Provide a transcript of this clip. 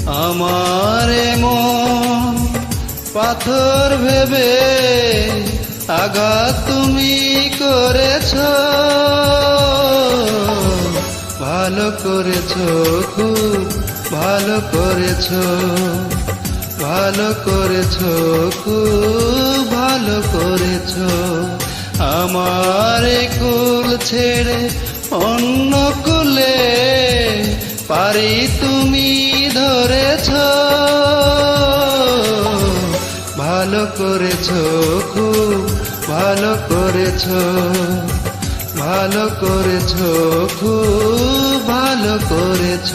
আমার মন পাথর ভেবে আঘাত তুমি করেছ, ভালো করেছ, খুব ভালো করেছ, ভালো করেছ, খুব ভালো করেছ। আমার কুল ছেড়ে অন্য কুলে পারি তুমি ধরেছ, ভালো করেছ, খুব ভালো করেছ, ভালো করেছ, খুব ভালো করেছ।